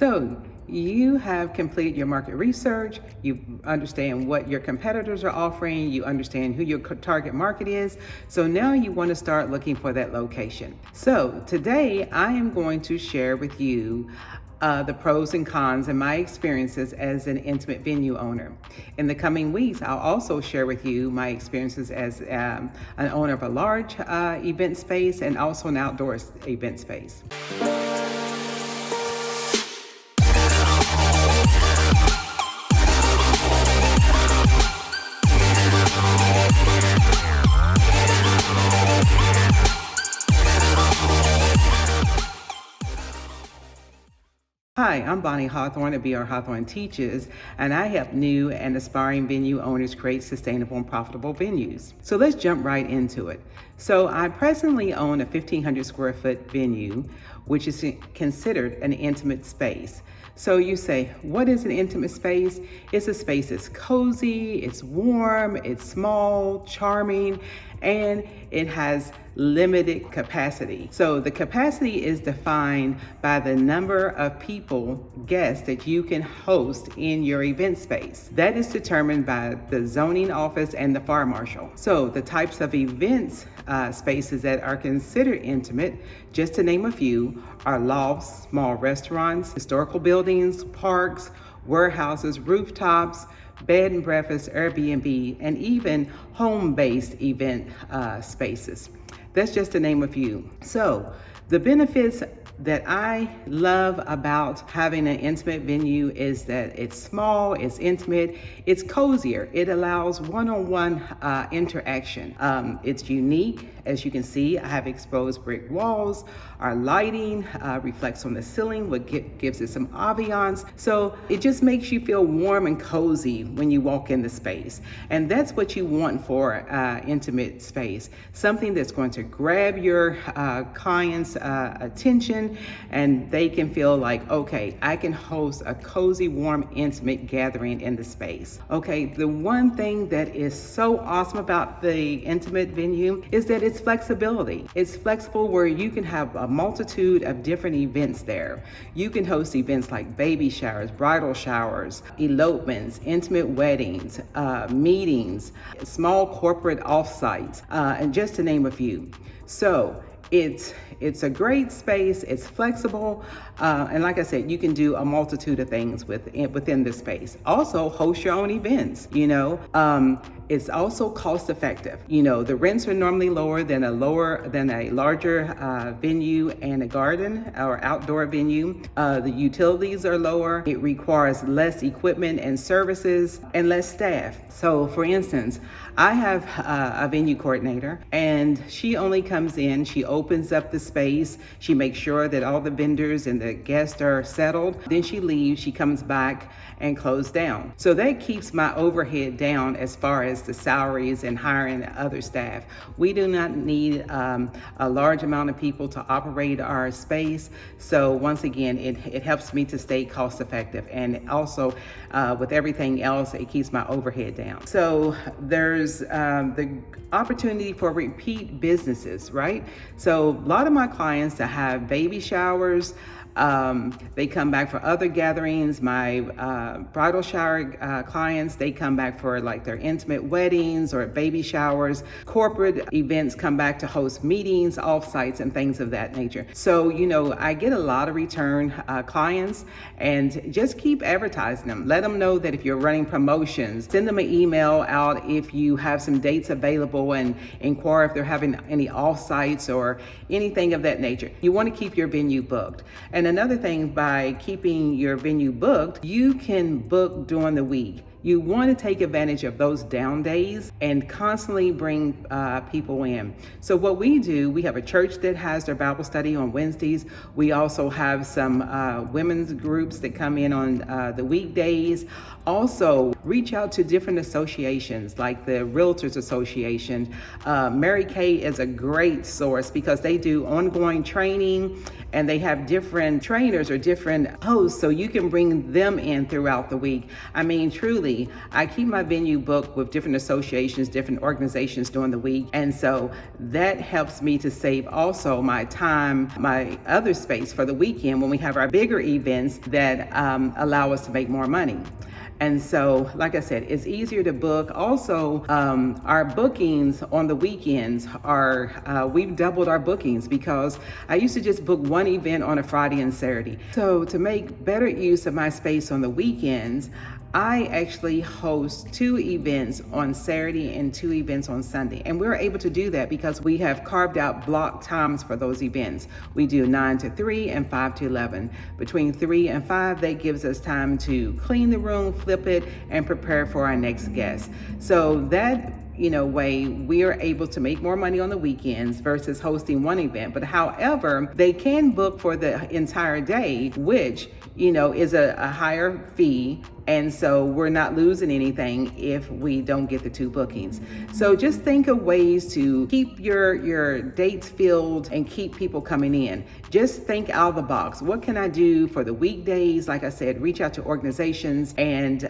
So you have completed your market research, you understand what your competitors are offering, you understand who your target market is. So now you want to start looking for that location. So today I am going to share with you the pros and cons and my experiences as an intimate venue owner. In the coming weeks, I'll also share with you my experiences as an owner of a large event space and also an outdoor event space. Hi, I'm Bonnie Hawthorne of BR Hawthorne Teaches, and I help new and aspiring venue owners create sustainable and profitable venues. So let's jump right into it. So I presently own a 1,500 square foot venue, which is considered an intimate space. So you say, what is an intimate space? It's a space that's cozy, it's warm, it's small, charming, and it has limited capacity. So the capacity is defined by the number of people, guests, that you can host in your event space. That is determined by the zoning office and the fire marshal. So the types of events spaces that are considered intimate, just to name a few, are lofts, small restaurants, historical buildings, parks, warehouses, rooftops, bed and breakfast, Airbnb, and even home-based event spaces. That's just to name a few. So the benefits that I love about having an intimate venue is that it's small, it's intimate, it's cozier. It allows one-on-one interaction. It's unique. As you can see, I have exposed brick walls. Our lighting reflects on the ceiling, what gives it some ambiance. So it just makes you feel warm and cozy when you walk in the space. And that's what you want for intimate space. Something that's going to grab your client's attention, and they can feel like, okay, I can host a cozy, warm, intimate gathering in the space. Okay, the one thing that is so awesome about the intimate venue is that it's flexibility. It's flexible where you can have a multitude of different events there. You can host events like baby showers, bridal showers, elopements, intimate weddings, meetings, small corporate offsites, and just to name a few. So it's a great space, it's flexible, and like I said, you can do a multitude of things within the space. Also, host your own events, it's also cost effective. The rents are normally lower than a larger venue and a garden or outdoor venue. The utilities are lower. It requires less equipment and services and less staff. So for instance, I have a venue coordinator, and she only comes in, she opens up the space, she makes sure that all the vendors and the guests are settled, then she leaves, she comes back and closes down. So that keeps my overhead down as far as the salaries and hiring other staff. We do not need a large amount of people to operate our space. So once again, it helps me to stay cost effective, and also with everything else, it keeps my overhead down. So there's the opportunity for repeat businesses, right? So a lot of my clients that have baby showers, they come back for other gatherings. My bridal shower clients, they come back for like their intimate weddings or baby showers. Corporate events come back to host meetings, offsites, and things of that nature. So, I get a lot of return clients, and just keep advertising them. Let them know that if you're running promotions, send them an email out if you have some dates available, and inquire if they're having any offsites or anything of that nature. You want to keep your venue booked. And another thing, by keeping your venue booked, you can book during the week. You want to take advantage of those down days and constantly bring people in. So what we do, we have a church that has their Bible study on Wednesdays. We also have some women's groups that come in on the weekdays. Also, reach out to different associations like the Realtors Association. Mary Kay is a great source because they do ongoing training, and they have different trainers or different hosts, so you can bring them in throughout the week. I mean, truly, usually I keep my venue booked with different associations, different organizations during the week. And so that helps me to save also my time, my other space for the weekend when we have our bigger events that allow us to make more money. And so, like I said, it's easier to book. Also, our bookings on the weekends we've doubled our bookings because I used to just book one event on a Friday and Saturday. So to make better use of my space on the weekends, I actually host 2 events on Saturday and 2 events on Sunday. And we're able to do that because we have carved out block times for those events. We do 9 to 3 and 5 to 11. Between 3 and 5, that gives us time to clean the room, flip it, and prepare for our next guest. So that way we are able to make more money on the weekends versus hosting one event. But however, they can book for the entire day, which, is a higher fee. And so we're not losing anything if we don't get the 2 bookings. So just think of ways to keep your dates filled and keep people coming in. Just think out of the box. What can I do for the weekdays? Like I said, reach out to organizations and,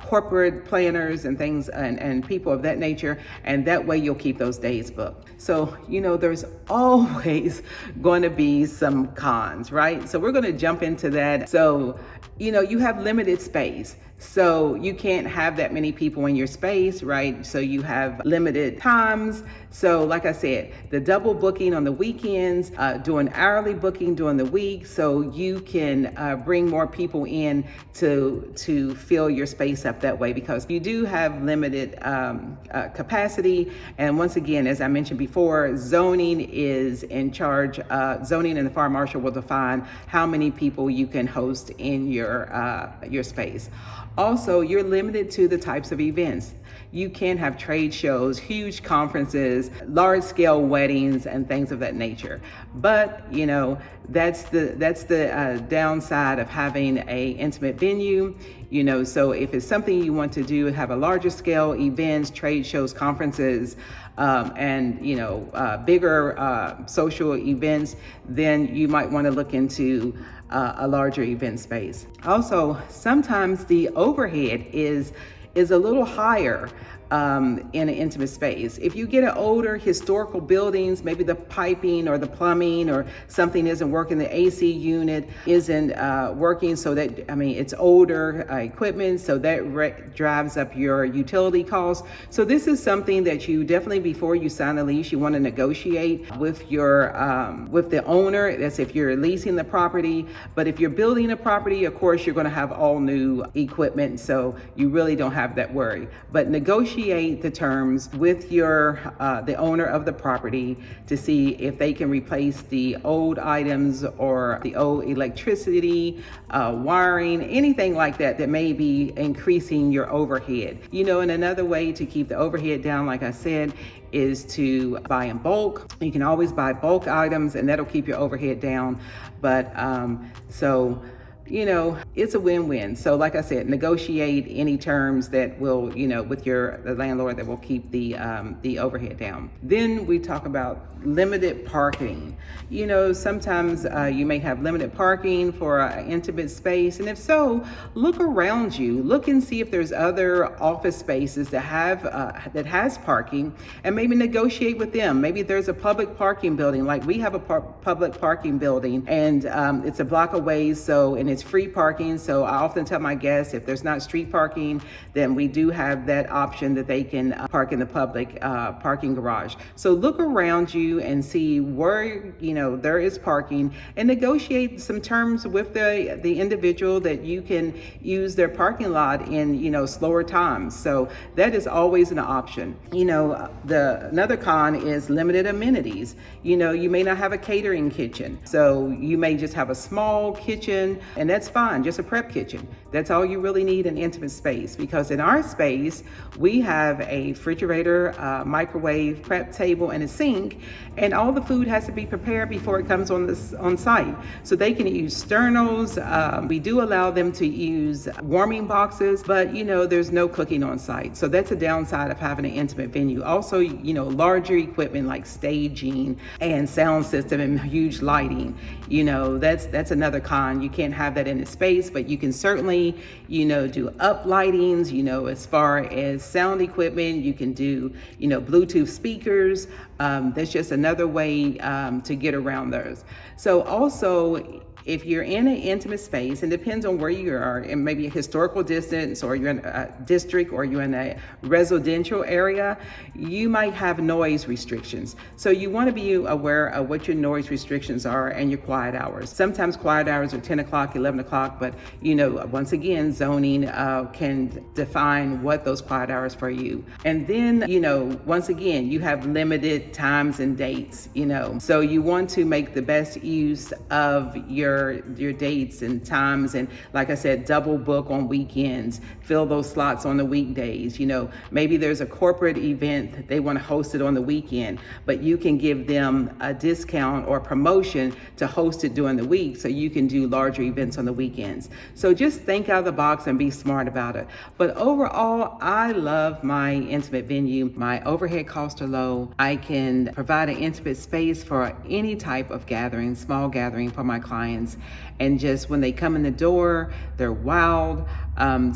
corporate planners and things and people of that nature. And that way you'll keep those days booked. So, there's always going to be some cons, right? So we're going to jump into that. So, you have limited space. So you can't have that many people in your space, right? So you have limited times. So like I said, the double booking on the weekends, doing hourly booking during the week, so you can bring more people in to fill your space up that way, because you do have limited capacity. And once again, as I mentioned before, zoning is in charge. Zoning and the fire marshal will define how many people you can host in your space. Also, you're limited to the types of events. You can have trade shows, huge conferences, large scale weddings, and things of that nature. But, that's the downside of having a intimate venue. So if it's something you want to do, have a larger scale events, trade shows, conferences, and bigger social events, then you might want to look into a larger event space. Also, sometimes the overhead is a little higher in an intimate space. If you get an older historical buildings, maybe the piping or the plumbing or something isn't working, the AC unit isn't working, so that, it's older equipment, so that drives up your utility costs. So this is something that you definitely, before you sign a lease, you want to negotiate with with the owner. That's if you're leasing the property. But if you're building a property, of course, you're going to have all new equipment, so you really don't have that worry. But negotiate the terms with the owner of the property to see if they can replace the old items or the old electricity, wiring, anything like that may be increasing your overhead. And another way to keep the overhead down, like I said, is to buy in bulk. You can always buy bulk items, and that'll keep your overhead down. But it's a win-win. So like I said, negotiate any terms that will, with the landlord, that will keep the overhead down. Then we talk about limited parking. Sometimes you may have limited parking for an intimate space. And if so, look around you. Look and see if there's other office spaces that has parking, and maybe negotiate with them. Maybe there's a public parking building, like we have a public parking building, and it's a block away, and it's free parking. So I often tell my guests, if there's not street parking, then we do have that option that they can park in the public parking garage. So look around you and see where there is parking, and negotiate some terms with the individual that you can use their parking lot in slower times. So that is always an option. Another con is limited amenities. You may not have a catering kitchen, so you may just have a small kitchen, and that's fine, just a prep kitchen. That's all you really need in intimate space, because in our space we have a refrigerator, microwave, prep table, and a sink, and all the food has to be prepared before it comes on site. So they can use sternos. We do allow them to use warming boxes, but there's no cooking on site. So that's a downside of having an intimate venue. Also, larger equipment like staging and sound system and huge lighting. That's another con. You can't have have that in the space, but you can certainly, do up lightings, as far as sound equipment. You can do, Bluetooth speakers. That's just another way to get around those. So also, if you're in an intimate space, and depends on where you are, and maybe a historical distance, or you're in a district, or you're in a residential area, you might have noise restrictions. So you want to be aware of what your noise restrictions are and your quiet hours. Sometimes quiet hours are 10 o'clock, 11 o'clock, but once again, zoning can define what those quiet hours for you. And then, once again, you have limited times and dates, so you want to make the best use of your dates and times, and like I said, double book on weekends, fill those slots on the weekdays. Maybe there's a corporate event that they want to host it on the weekend, but you can give them a discount or promotion to host it during the week, so you can do larger events on the weekends. So just think out of the box and be smart about it. But overall, I love my intimate venue. My overhead costs are low. I can provide an intimate space for any type of gathering, small gathering for my clients. And just when they come in the door, they're wowed.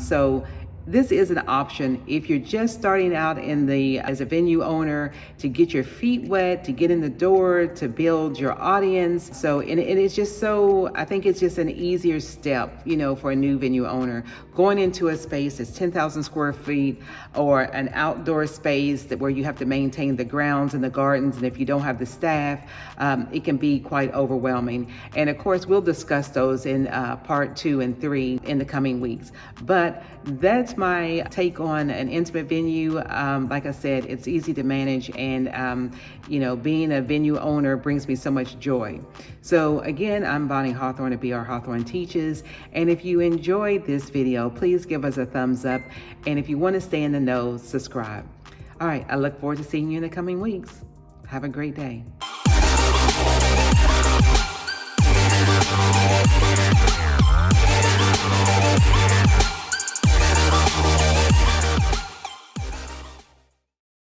So this is an option if you're just starting out as a venue owner, to get your feet wet, to get in the door, to build your audience. So, and it's just I think it's just an easier step, for a new venue owner. Going into a space that's 10,000 square feet, or an outdoor space where you have to maintain the grounds and the gardens, and if you don't have the staff, it can be quite overwhelming. And of course, we'll discuss those in part 2 and 3 in the coming weeks. But that's my take on an intimate venue. Like I said, it's easy to manage, and being a venue owner brings me so much joy. So again, I'm Bonnie Hawthorne at BR Hawthorne Teaches, and if you enjoyed this video, please give us a thumbs up, and if you want to stay in the know, subscribe. All right, I look forward to seeing you in the coming weeks. Have a great day.